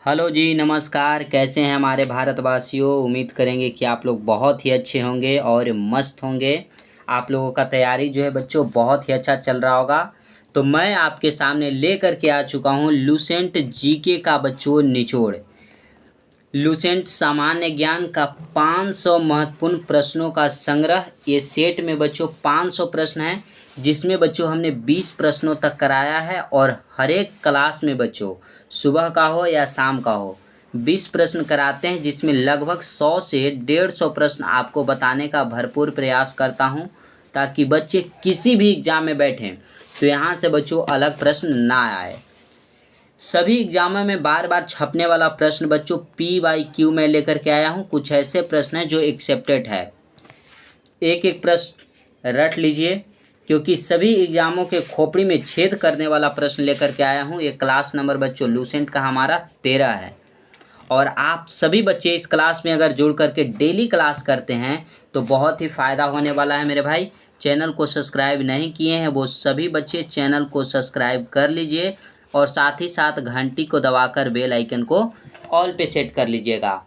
Hello जी, नमस्कार। कैसे हैं हमारे भारतवासियों। उम्मीद करेंगे कि आप लोग बहुत ही अच्छे होंगे और मस्त होंगे। आप लोगों का तैयारी जो है बच्चों बहुत ही अच्छा चल रहा होगा। तो मैं आपके सामने लेकर के आ चुका हूँ लूसेंट जीके का बच्चों निचोड़। लूसेंट सामान्य ज्ञान का 500 महत्वपूर्ण प्रश्नों का संग्रह। ये सेट में बच्चों 500 प्रश्न हैं, जिसमें बच्चों हमने 20 प्रश्नों तक कराया है। और हर एक क्लास में बच्चों सुबह का हो या शाम का हो 20 प्रश्न कराते हैं, जिसमें लगभग 100 से 150 प्रश्न आपको बताने का भरपूर प्रयास करता हूं, ताकि बच्चे किसी भी एग्जाम में बैठें तो यहाँ से बच्चों अलग प्रश्न ना आए। सभी एग्जामों में बार बार छपने वाला प्रश्न बच्चों PYQ में लेकर के आया हूँ। कुछ ऐसे प्रश्न हैं जो एक्सेप्टेड है। एक एक प्रश्न रट लीजिए, क्योंकि सभी एग्जामों के खोपड़ी में छेद करने वाला प्रश्न लेकर के आया हूँ। ये क्लास नंबर बच्चों लूसेंट का हमारा 13 है। और आप सभी बच्चे इस क्लास में अगर जुड़ करके डेली क्लास करते हैं तो बहुत ही फ़ायदा होने वाला है मेरे भाई। चैनल को सब्सक्राइब नहीं किए हैं वो सभी बच्चे चैनल को सब्सक्राइब कर लीजिए, और साथ ही साथ घंटी को दबाकर बेल आइकन को ऑल पे सेट कर लीजिएगा,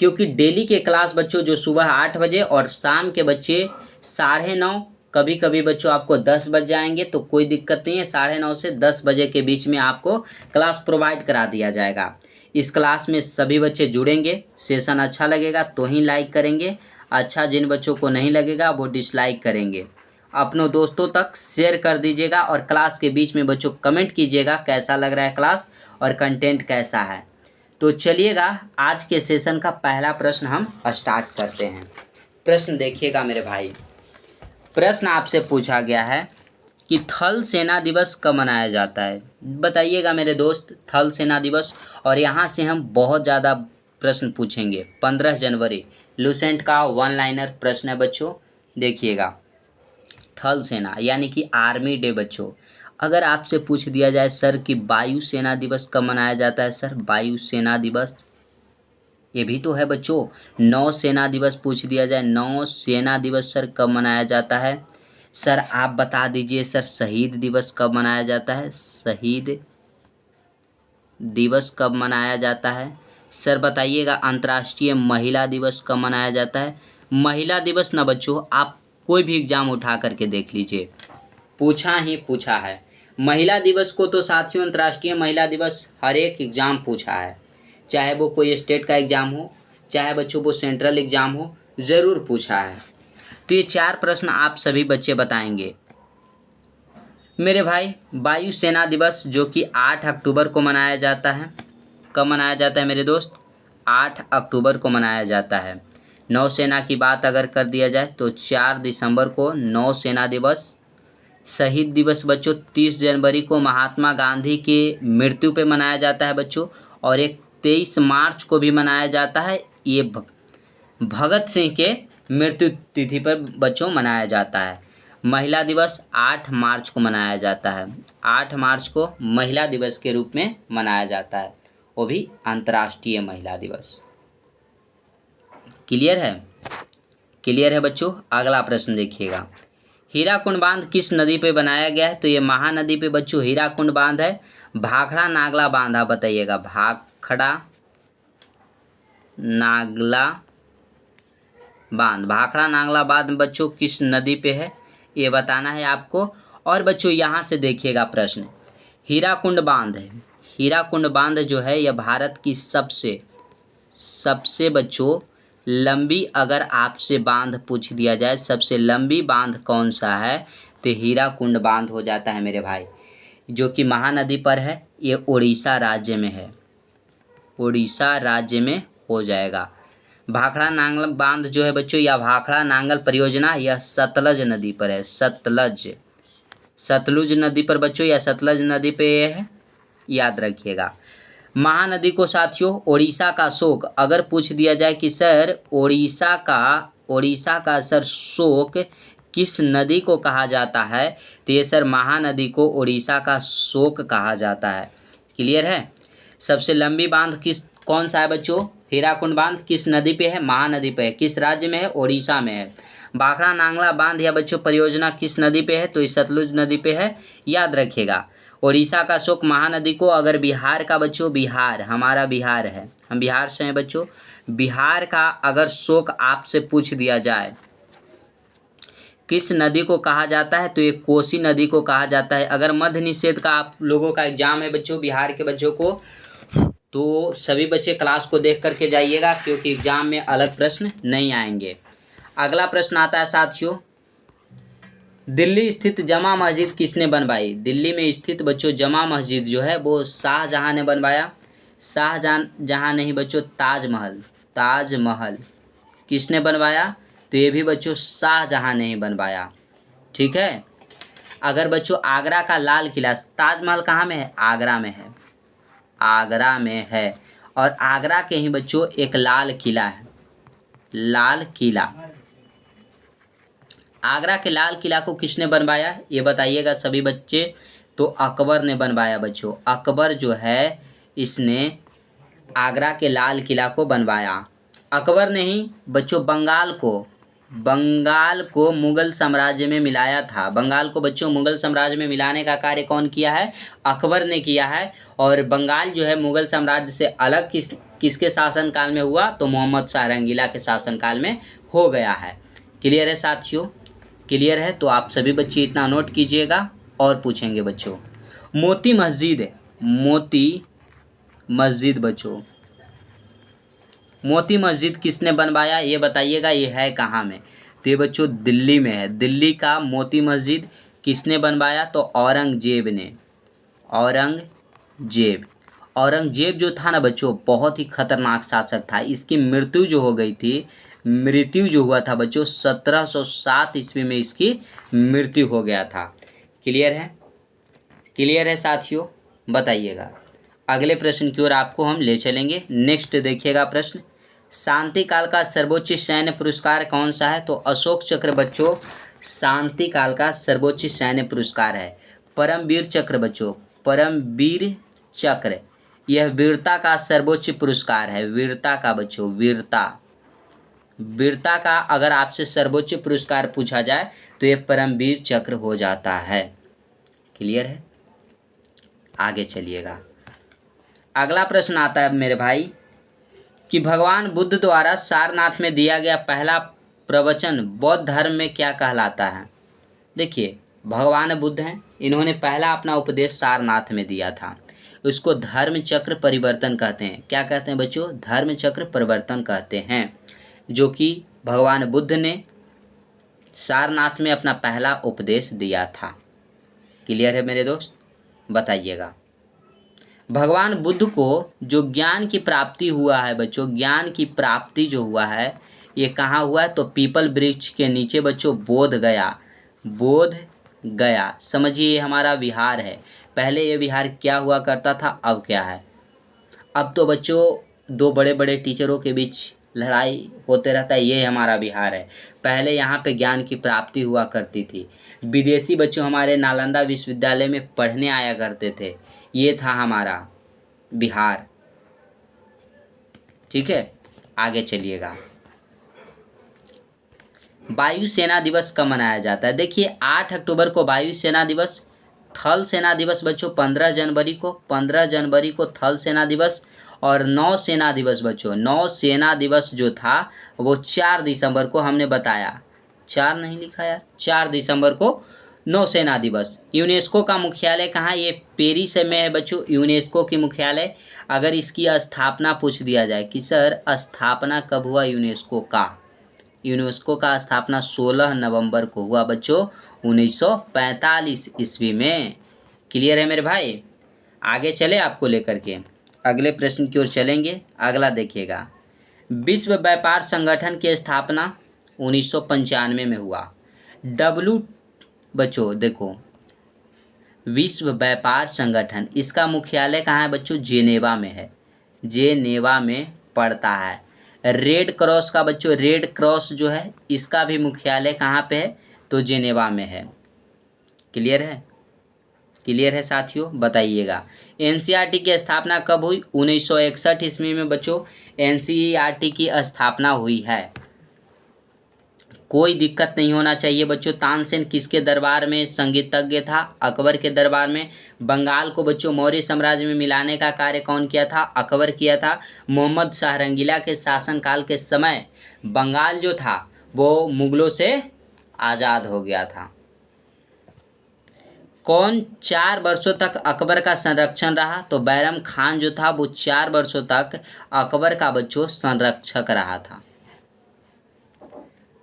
क्योंकि डेली के क्लास बच्चों जो सुबह 8 बजे और शाम के बच्चे 9:30, कभी कभी बच्चों आपको 10 बज जाएंगे तो कोई दिक्कत नहीं है। 9:30 से 10 बजे के बीच में आपको क्लास प्रोवाइड करा दिया जाएगा। इस क्लास में सभी बच्चे जुड़ेंगे। सेशन अच्छा लगेगा तो ही लाइक करेंगे, अच्छा जिन बच्चों को नहीं लगेगा वो डिसलाइक करेंगे। अपनों दोस्तों तक शेयर कर दीजिएगा, और क्लास के बीच में बच्चों कमेंट कीजिएगा कैसा लग रहा है क्लास और कंटेंट कैसा है। तो चलिएगा आज के सेशन का पहला प्रश्न हम स्टार्ट करते हैं। प्रश्न देखिएगा मेरे भाई। प्रश्न आपसे पूछा गया है कि थल सेना दिवस कब मनाया जाता है। बताइएगा मेरे दोस्त, थल सेना दिवस। और यहाँ से हम बहुत ज़्यादा प्रश्न पूछेंगे। 15 जनवरी लूसेंट का 1 लाइनर प्रश्न है बच्चों। देखिएगा, थल सेना यानी कि आर्मी डे बच्चों। अगर आपसे पूछ दिया जाए सर कि वायु सेना दिवस कब मनाया जाता है, सर वायु सेना दिवस ये भी तो है बच्चों। नौ सेना दिवस पूछ दिया जाए, नौ सेना दिवस सर कब मनाया जाता है। सर आप बता दीजिए सर शहीद दिवस कब मनाया जाता है, शहीद दिवस कब मनाया जाता है। सर बताइएगा अंतर्राष्ट्रीय महिला दिवस कब मनाया जाता है। महिला दिवस ना बच्चों, आप कोई भी एग्जाम उठा करके देख लीजिए, पूछा ही पूछा है। महिला दिवस को तो साथियों अंतर्राष्ट्रीय महिला दिवस हर एक एग्जाम पूछा है, चाहे वो कोई स्टेट का एग्जाम हो, चाहे बच्चों वो सेंट्रल एग्जाम हो, ज़रूर पूछा है। तो ये 4 प्रश्न आप सभी बच्चे बताएंगे मेरे भाई। वायु सेना दिवस जो कि 8 अक्टूबर को मनाया जाता है। कब मनाया जाता है मेरे दोस्त, 8 अक्टूबर को मनाया जाता है। नौसेना की बात अगर कर दिया जाए तो 4 दिसंबर को नौसेना दिवस। शहीद दिवस बच्चों 30 जनवरी को महात्मा गांधी की मृत्यु पे मनाया जाता है बच्चों। और एक 23 मार्च को भी मनाया जाता है, ये भगत सिंह के मृत्यु तिथि पर बच्चों मनाया जाता है। महिला दिवस 8 मार्च को मनाया जाता है। 8 मार्च को महिला दिवस के रूप में मनाया जाता है, वो भी अंतर्राष्ट्रीय महिला दिवस। क्लियर है, क्लियर है बच्चों। अगला प्रश्न देखिएगा, हीराकुंड बांध किस नदी पे बनाया गया है। तो ये महानदी पे बच्चों हीराकुंड बांध है। भाखड़ा नागला बांध आप बताइएगा, भाखड़ा नागला बांध, भाखड़ा नागला बांध बच्चों किस नदी पे है ये बताना है आपको। और बच्चों यहाँ से देखिएगा प्रश्न, हीराकुंड बांध है। हीराकुंड बांध जो है यह भारत की सबसे बच्चों लंबी, अगर आपसे बांध पूछ दिया जाए सबसे लंबी बांध कौन सा है, तो हीराकुंड बांध हो जाता है मेरे भाई, जो कि महानदी पर है। ये उड़ीसा राज्य में है, उड़ीसा राज्य में हो जाएगा। भाखड़ा नांगल बांध जो है बच्चों, या भाखड़ा नांगल परियोजना, यह सतलज नदी पर है। सतलुज नदी पर बच्चों, या सतलज नदी पे ये है, याद रखिएगा। महानदी को साथियों ओडिशा का शोक अगर पूछ दिया जाए कि सर ओडिशा का सर शोक किस नदी को कहा जाता है, तो ये सर महानदी को ओडिशा का शोक कहा जाता है। क्लियर है। सबसे लंबी बांध कौन सा है बच्चों, हीराकुंड बांध किस नदी पे है, महानदी पे है। किस राज्य में है, ओडिशा में है। भाखड़ा नांगला बांध या बच्चों परियोजना किस नदी पे है, तो इस सतलुज नदी पे है, याद रखिएगा। उड़ीसा का अशोक महानदी को अगर बिहार का बच्चों, बिहार हमारा बिहार है, हम बिहार से हैं बच्चों, बिहार का अगर शोक आपसे पूछ दिया जाए किस नदी को कहा जाता है, तो ये कोसी नदी को कहा जाता है। अगर मध्य निषेध का आप लोगों का एग्जाम है बच्चों, बिहार के बच्चों को, तो सभी बच्चे क्लास को देख करके जाइएगा, क्योंकि एग्जाम में अलग प्रश्न नहीं आएंगे। अगला प्रश्न आता है साथियों, दिल्ली स्थित जमा मस्जिद किसने बनवाई? दिल्ली में स्थित बच्चों जमा मस्जिद जो है वो शाहजहां ने बनवाया। शाहजहां नहीं बच्चों, ताजमहल, ताजमहल किसने बनवाया? तो ये भी बच्चों शाहजहां ने ही बनवाया। ठीक है। अगर बच्चों आगरा का लाल किला, ताजमहल कहाँ में है? आगरा में है, आगरा में है। और आगरा के ही बच्चों एक लाल किला है, लाल किला। आगरा के लाल किला को किसने बनवाया ये बताइएगा सभी बच्चे। तो अकबर ने बनवाया बच्चों, अकबर जो है इसने आगरा के लाल किला को बनवाया। अकबर ने ही बच्चों बंगाल को मुगल साम्राज्य में मिलाया था। बंगाल को बच्चों मुगल साम्राज्य में मिलाने का कार्य कौन किया है? अकबर ने किया है। और बंगाल जो है मुगल साम्राज्य से अलग किसके शासनकाल में हुआ? तो मोहम्मद शाह रंगीला के शासनकाल में हो गया है। क्लियर है साथियों? क्लियर है? तो आप सभी बच्चे इतना नोट कीजिएगा और पूछेंगे बच्चों। मोती मस्जिद, मोती मस्जिद बच्चों, मोती मस्जिद किसने बनवाया ये बताइएगा। ये है कहाँ में? तो ये बच्चों दिल्ली में है। दिल्ली का मोती मस्जिद किसने बनवाया? तो औरंगजेब ने। औरंगजेब जो था ना बच्चों बहुत ही खतरनाक शासक था। इसकी मृत्यु जो हो गई थी, मृत्यु जो हुआ था बच्चों 1707 ईस्वी में इसकी मृत्यु हो गया था। क्लियर है? क्लियर है साथियों? बताइएगा। अगले प्रश्न की ओर आपको हम ले चलेंगे। नेक्स्ट देखिएगा प्रश्न, शांति काल का सर्वोच्च सैन्य पुरस्कार कौन सा है? तो अशोक चक्र बच्चों शांति काल का सर्वोच्च सैन्य पुरस्कार है। परमवीर चक्र बच्चों, परमवीर चक्र यह वीरता का सर्वोच्च पुरस्कार है। वीरता का बच्चों, वीरता का अगर आपसे सर्वोच्च पुरस्कार पूछा जाए तो यह परमवीर चक्र हो जाता है। क्लियर है? आगे चलिएगा। अगला प्रश्न आता है मेरे भाई कि भगवान बुद्ध द्वारा सारनाथ में दिया गया पहला प्रवचन बौद्ध धर्म में क्या कहलाता है? देखिए भगवान बुद्ध हैं, इन्होंने पहला अपना उपदेश सारनाथ में दिया था। उसको धर्म चक्र परिवर्तन कहते हैं। क्या कहते हैं बच्चों? धर्म चक्र परिवर्तन कहते हैं, जो कि भगवान बुद्ध ने सारनाथ में अपना पहला उपदेश दिया था। क्लियर है मेरे दोस्त? बताइएगा। भगवान बुद्ध को जो ज्ञान की प्राप्ति हुआ है बच्चों, ज्ञान की प्राप्ति जो हुआ है ये कहाँ हुआ है? तो पीपल वृक्ष के नीचे बच्चों, बोध गया। समझिए ये हमारा विहार है। पहले ये विहार क्या हुआ करता था, अब क्या है? अब तो बच्चों दो बड़े बड़े टीचरों के बीच लड़ाई होते रहता है, ये हमारा बिहार है। पहले यहाँ पे ज्ञान की प्राप्ति हुआ करती थी। विदेशी बच्चों हमारे नालंदा विश्वविद्यालय में पढ़ने आया करते थे। ये था हमारा बिहार। ठीक है, आगे चलिएगा। वायुसेना दिवस कब मनाया जाता है? देखिए 8 अक्टूबर को वायुसेना दिवस। थल सेना दिवस बच्चों 15 जनवरी को थल सेना दिवस। और नौसेना दिवस बच्चों, नौसेना दिवस जो था वो 4 दिसंबर को हमने बताया। 4 नहीं लिखा यार, 4 दिसंबर को नौसेना दिवस। यूनेस्को का मुख्यालय कहाँ? ये पेरिस में है बच्चों, यूनेस्को की मुख्यालय। अगर इसकी स्थापना पूछ दिया जाए कि सर स्थापना कब हुआ यूनेस्को का? यूनेस्को का स्थापना 16 नवंबर को हुआ बच्चों 1945 ईस्वी में। क्लियर है मेरे भाई? आगे चले आपको लेकर के अगले प्रश्न की ओर चलेंगे। अगला देखिएगा, विश्व व्यापार संगठन की स्थापना 1995 में हुआ। बच्चों देखो, विश्व व्यापार संगठन इसका मुख्यालय कहाँ है बच्चों? जेनेवा में है, जेनेवा में पड़ता है। रेड क्रॉस का बच्चों, रेड क्रॉस जो है इसका भी मुख्यालय कहाँ पे है? तो जेनेवा में है। क्लियर है? क्लियर है साथियों? बताइएगा। एनसीईआरटी की स्थापना कब हुई? 1961 ईस्वी में बच्चों एनसीईआरटी की स्थापना हुई है। कोई दिक्कत नहीं होना चाहिए बच्चों। तानसेन किसके दरबार में संगीतज्ञ था? अकबर के दरबार में। बंगाल को बच्चों मौर्य साम्राज्य में मिलाने का कार्य कौन किया था? अकबर किया था। मोहम्मद शाह रंगीला के शासनकाल के समय बंगाल जो था वो मुगलों से आज़ाद हो गया था। कौन 4 वर्षों तक अकबर का संरक्षण रहा? तो बैरम खान जो था वो 4 वर्षों तक अकबर का बच्चों संरक्षक रहा था।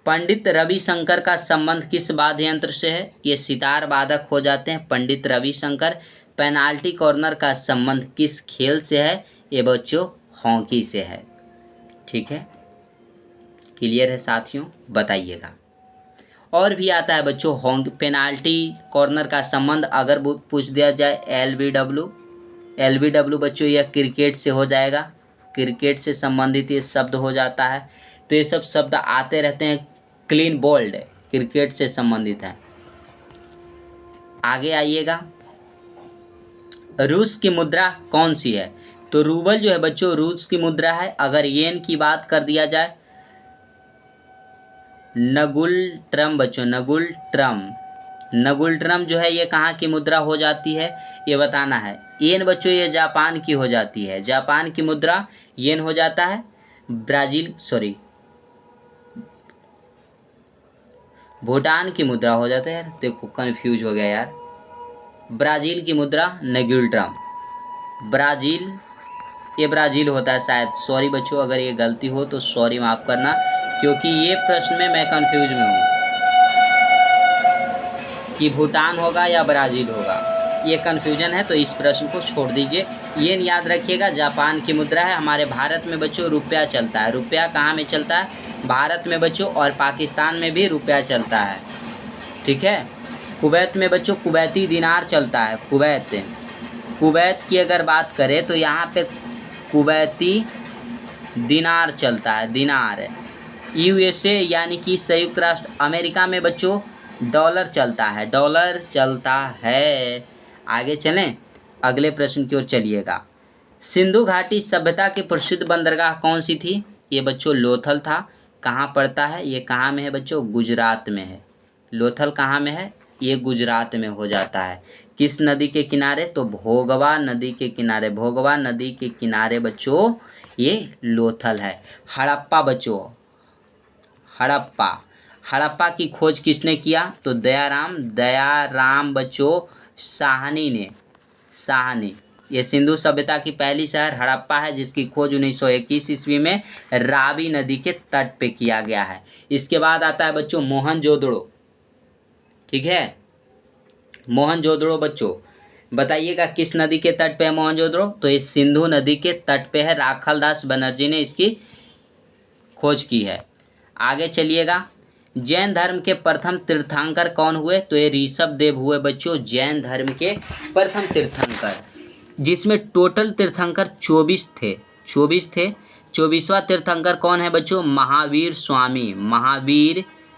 पंडित रविशंकर का संबंध किस वाद्य यंत्र से है? ये सितार वादक हो जाते हैं पंडित रविशंकर। पेनाल्टी कॉर्नर का संबंध किस खेल से है? ये बच्चों हॉकी से है। ठीक है, क्लियर है साथियों? बताइएगा। और भी आता है बच्चों हॉकी पेनाल्टी कॉर्नर का संबंध अगर पूछ दिया जाए एलबीडब्ल्यू बच्चों यह क्रिकेट से हो जाएगा। क्रिकेट से संबंधित ये शब्द हो जाता है। तो ये सब शब्द आते रहते हैं। क्लीन बोल्ड क्रिकेट से संबंधित है। आगे आइएगा, रूस की मुद्रा कौन सी है? तो रूबल जो है बच्चों रूस की मुद्रा है। अगर येन की बात कर दिया जाए नगुल ट्रम बच्चों, नगुल ट्रम जो है ये कहाँ की मुद्रा हो जाती है ये बताना है। येन बच्चों ये जापान की हो जाती है। जापान की मुद्रा येन हो जाता है। भूटान की मुद्रा हो जाता है। यार देखो कंफ्यूज हो गया यार। ब्राज़ील की मुद्रा नगुल ट्रम। ये ब्राज़ील होता है शायद। सॉरी बच्चों अगर ये गलती हो तो सॉरी माफ़ करना, क्योंकि ये प्रश्न में मैं कंफ्यूज में हूँ कि भूटान होगा या ब्राज़ील होगा, ये कन्फ्यूजन है। तो इस प्रश्न को छोड़ दीजिए। ये याद रखिएगा जापान की मुद्रा है। हमारे भारत में बच्चों रुपया चलता है। रुपया कहाँ में चलता है? भारत में बच्चों, और पाकिस्तान में भी रुपया चलता है। ठीक है। कुवैत में बच्चों कुवैती दिनार चलता है। कुवैत की अगर बात करें तो यहाँ पे कुवैती दिनार चलता है, दिनार। यूएसए यानी कि संयुक्त राष्ट्र अमेरिका में बच्चों डॉलर चलता है। आगे चलें, अगले प्रश्न की ओर चलिएगा। सिंधु घाटी सभ्यता की प्रसिद्ध बंदरगाह कौन सी थी? ये बच्चों लोथल था। कहाँ पड़ता है? ये कहाँ में है बच्चों? गुजरात में है। लोथल कहाँ में है? ये गुजरात में हो जाता है। किस नदी के किनारे? तो भोगवा नदी के किनारे। भोगवा नदी के किनारे बच्चों ये लोथल है। हड़प्पा बच्चों, हड़प्पा की खोज किसने किया? तो दयाराम बच्चों साहनी ने। ये सिंधु सभ्यता की पहली शहर हड़प्पा है, जिसकी खोज 1921 ईस्वी में रावी नदी के तट पे किया गया है। इसके बाद आता है बच्चों मोहनजोदड़ो। ठीक है, मोहनजोदड़ो बच्चों बताइएगा किस नदी के तट पे है मोहनजोदड़ो? तो ये सिंधु नदी के तट पे है। राखलदास बनर्जी ने इसकी खोज की है। आगे चलिएगा, जैन धर्म के प्रथम तीर्थंकर कौन हुए? तो ये ऋषभ देव हुए बच्चों जैन धर्म के प्रथम तीर्थंकर, जिसमें टोटल तीर्थंकर 24 थे। 24वां तीर्थंकर कौन है बच्चों? महावीर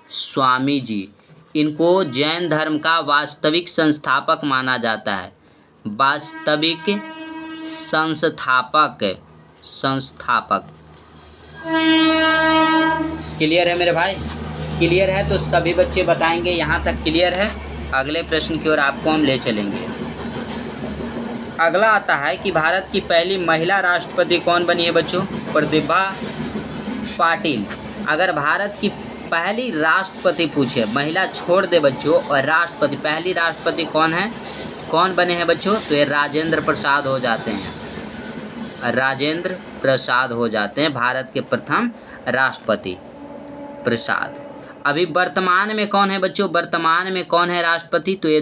स्वामी जी। इनको जैन धर्म का वास्तविक संस्थापक माना जाता है। वास्तविक संस्थापक। क्लियर है मेरे भाई? क्लियर है तो सभी बच्चे बताएंगे यहाँ तक क्लियर है। अगले प्रश्न की ओर आपको हम ले चलेंगे। अगला आता है कि भारत की पहली महिला राष्ट्रपति कौन बनी है बच्चों? प्रतिभा पाटिल। अगर भारत की पहली राष्ट्रपति पूछे, महिला छोड़ दे बच्चों, और राष्ट्रपति, पहली राष्ट्रपति कौन है, कौन बने हैं बच्चों? तो ये राजेंद्र प्रसाद हो जाते हैं। राजेंद्र प्रसाद हो जाते हैं भारत के प्रथम राष्ट्रपति, प्रसाद। अभी वर्तमान में कौन है बच्चों? वर्तमान में कौन है राष्ट्रपति? तो ये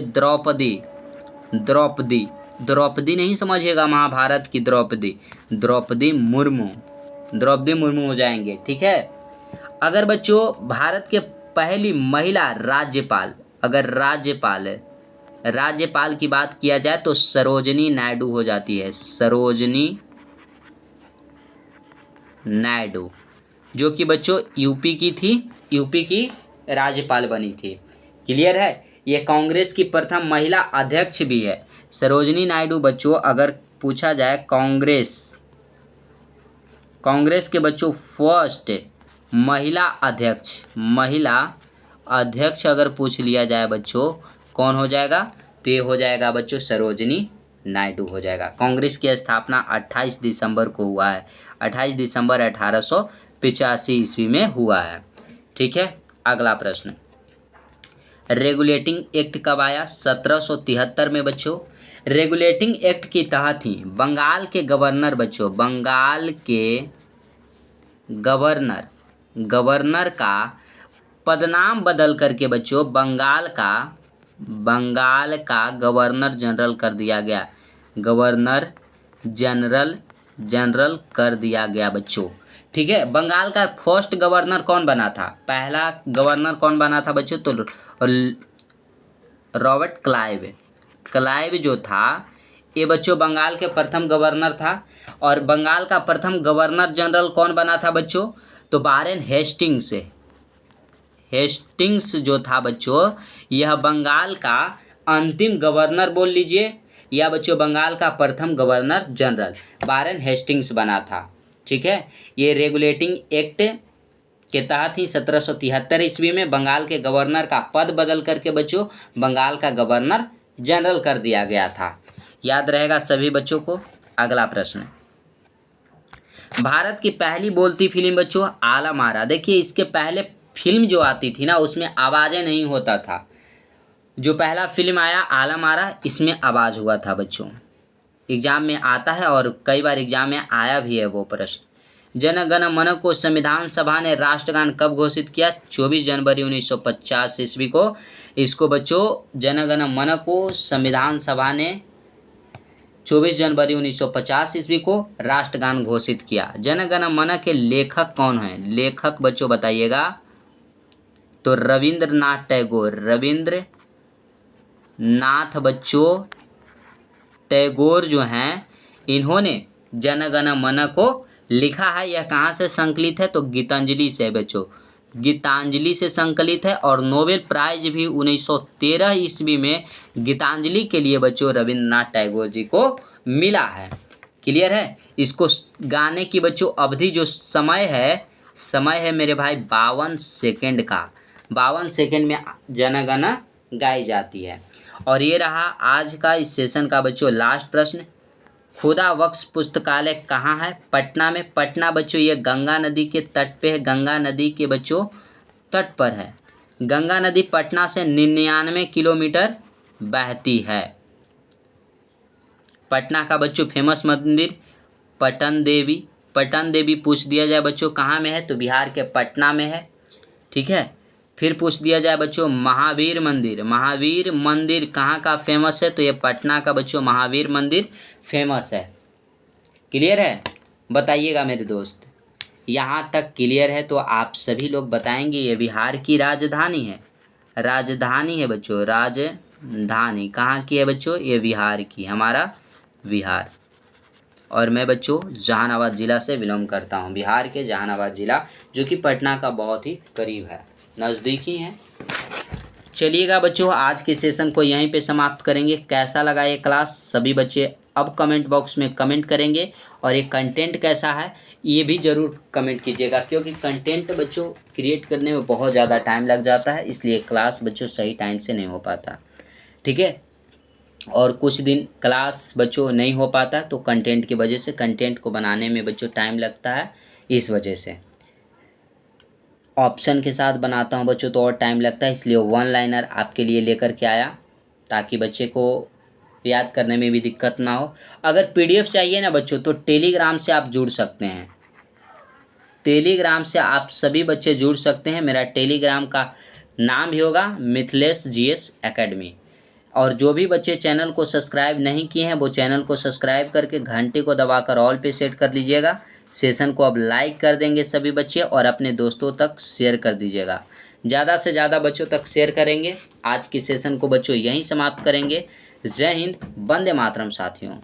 द्रौपदी नहीं समझिएगा महाभारत की द्रौपदी मुर्मू हो जाएंगे। ठीक है। अगर बच्चों भारत के पहली महिला राज्यपाल, अगर राज्यपाल की बात किया जाए तो सरोजनी नायडू हो जाती है। सरोजनी नायडू, जो कि बच्चों यूपी की थी, यूपी की राज्यपाल बनी थी। क्लियर है? ये कांग्रेस की प्रथम महिला अध्यक्ष भी है सरोजनी नायडू बच्चों। अगर पूछा जाए कांग्रेस के बच्चों महिला अध्यक्ष अगर पूछ लिया जाए बच्चों कौन हो जाएगा, तो ये हो जाएगा बच्चों सरोजिनी नायडू हो जाएगा। कांग्रेस की स्थापना 28 दिसंबर को हुआ है, 28 दिसंबर 1885 ईस्वी में हुआ है। ठीक है, अगला प्रश्न, रेगुलेटिंग एक्ट कब आया? 1773 में बच्चों। रेगुलेटिंग एक्ट के तहत ही बंगाल के गवर्नर बच्चों, बंगाल के गवर्नर का पदनाम बदल करके बच्चों बंगाल का गवर्नर जनरल कर दिया गया, गवर्नर जनरल कर दिया गया बच्चों। ठीक है, बंगाल का फर्स्ट गवर्नर कौन बना था? पहला गवर्नर कौन बना था बच्चों? तो रॉबर्ट क्लाइव जो था ये बच्चों बंगाल के प्रथम गवर्नर था। और बंगाल का प्रथम गवर्नर जनरल कौन बना था बच्चों? तो वारेन हेस्टिंग्स जो था बच्चों, यह बंगाल का अंतिम गवर्नर बोल लीजिए, या बच्चों बंगाल का प्रथम गवर्नर जनरल वारेन हेस्टिंग्स बना था। ठीक है, ये रेगुलेटिंग एक्ट के तहत ही 1773 ईस्वी में बंगाल के गवर्नर का पद बदल करके बच्चों बंगाल का गवर्नर जनरल कर दिया गया था। याद रहेगा सभी बच्चों को। अगला प्रश्न, भारत की पहली बोलती फिल्म बच्चों आलम आरा। देखिए इसके पहले फिल्म जो आती थी ना उसमें आवाज़ें नहीं होता था। जो पहला फिल्म आया आलम आरा, इसमें आवाज़ हुआ था बच्चों। एग्जाम में आता है और कई बार एग्जाम में आया भी है वो प्रश्न। जन गण मन को संविधान सभा ने राष्ट्रगान कब घोषित किया? 24 जनवरी 1950 ईस्वी को। इसको बच्चों जन गण मन को संविधान सभा ने 24 जनवरी 1950 ईस्वी को राष्ट्रगान घोषित किया। जन गण मन के लेखक कौन हैं? लेखक बच्चों बताइएगा। तो रविंद्रनाथ बच्चों टैगोर जो हैं इन्होंने जन गण मन को लिखा है। यह कहाँ से संकलित है? तो गीतांजलि से बच्चों, गीतांजलि से संकलित है। और नोबेल प्राइज भी 1913 ईस्वी में गीतांजलि के लिए बच्चों रविंद्रनाथ टैगोर जी को मिला है। क्लियर है? इसको गाने की बच्चों अवधि जो समय है मेरे भाई 52 सेकेंड का। 52 सेकेंड में जनगण गाई जाती है। और ये रहा आज का इस सेशन का बच्चों लास्ट प्रश्न। खुदा बख्श पुस्तकालय कहाँ है? पटना में। पटना बच्चों ये गंगा नदी के तट पे है, गंगा नदी के बच्चों तट पर है। गंगा नदी पटना से 99 किलोमीटर बहती है। पटना का बच्चों फेमस मंदिर पटन देवी पूछ दिया जाए बच्चों कहाँ में है? तो बिहार के पटना में है। ठीक है, फिर पूछ दिया जाए बच्चों महावीर मंदिर कहाँ का फेमस है? तो ये पटना का बच्चों महावीर मंदिर फेमस है। क्लियर है? बताइएगा मेरे दोस्त। यहाँ तक क्लियर है तो आप सभी लोग बताएंगे ये बिहार की राजधानी है बच्चों। राजधानी कहाँ की है बच्चों? ये बिहार की, हमारा बिहार। और मैं बच्चों जहानाबाद ज़िला से बिलोंग करता हूँ, बिहार के जहानाबाद ज़िला, जो कि पटना का बहुत ही करीब है, नज़दीकी है। चलिएगा बच्चों आज के सेशन को यहीं पे समाप्त करेंगे। कैसा लगा ये क्लास सभी बच्चे अब कमेंट बॉक्स में कमेंट करेंगे। और ये कंटेंट कैसा है ये भी ज़रूर कमेंट कीजिएगा, क्योंकि कंटेंट बच्चों क्रिएट करने में बहुत ज़्यादा टाइम लग जाता है, इसलिए क्लास बच्चों सही टाइम से नहीं हो पाता। ठीक है, और कुछ दिन क्लास बच्चों नहीं हो पाता तो कंटेंट की वजह से, कंटेंट को बनाने में बच्चों टाइम लगता है, इस वजह से ऑप्शन के साथ बनाता हूं बच्चों तो और टाइम लगता है, इसलिए वन लाइनर आपके लिए लेकर के आया ताकि बच्चे को याद करने में भी दिक्कत ना हो। अगर पीडीएफ चाहिए ना बच्चों तो टेलीग्राम से आप जुड़ सकते हैं, टेलीग्राम से आप सभी बच्चे जुड़ सकते हैं। मेरा टेलीग्राम का नाम भी होगा मिथिलेश जीएस एकेडमी। और जो भी बच्चे चैनल को सब्सक्राइब नहीं किए हैं वो चैनल को सब्सक्राइब करके घंटे को दबाकर ऑल पे सेट कर लीजिएगा। सेशन को अब लाइक कर देंगे सभी बच्चे और अपने दोस्तों तक शेयर कर दीजिएगा। ज़्यादा से ज़्यादा बच्चों तक शेयर करेंगे। आज की सेशन को बच्चों यहीं समाप्त करेंगे। जय हिंद, वंदे मातरम साथियों।